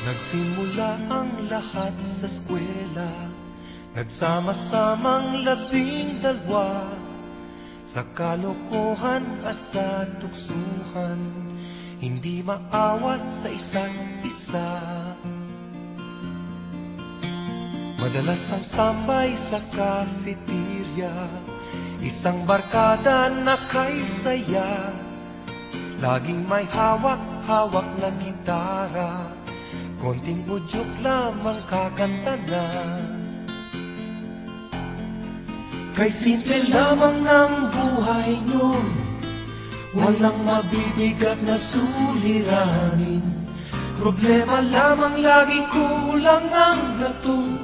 Nagsimula ang lahat sa eskwela, nagsama-samang 12 sa kalokohan at sa tuksuhan, hindi maawat sa isa't isa. Madalas ang standby sa cafeteria, isang barkada na kay saya, laging may hawak-hawak na gitara, konting udyok lamang kakanta na. Kay simple lamang ng buhay nun, walang mabibigat na suliranin. Problema lamang lagi, kulang ang gatong.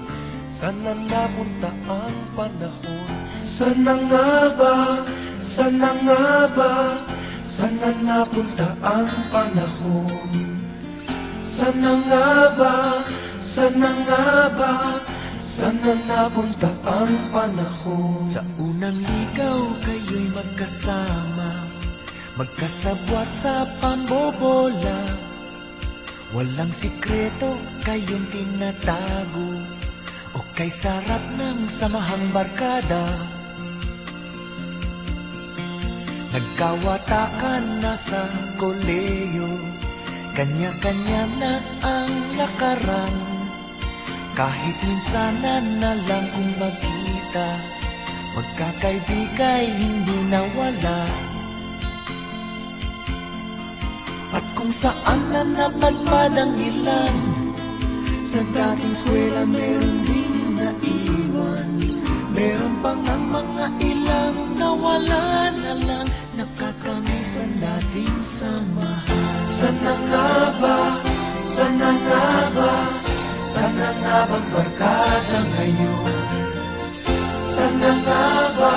Sana napunta ang panahon? Sana nga ba? Sana nga ba? Sana napunta ang panahon? Sana nga ba? Sana nga ba? Sana napunta ang panahon? Sa unang ligaw kayo'y magkasama, magkasabwat sa pambobola. Walang sikreto kayong tinatago, o kay sarap ng samahang barkada. Nagkawatakan na sa koleyo, kanya-kanya na ang lakaran. Kahit minsanan na lang kung magkita, magkakaibigay hindi nawala. At kung saan na napadpad ang ilan, sa dating eskwela meron ding naiwan. Meron pang ang mga ilang nawala na lang, nakakamiss ang dating samahan. Sana nga ba? Sana nga ba? Sana nga bang barkada ngayon? Sana nga ba?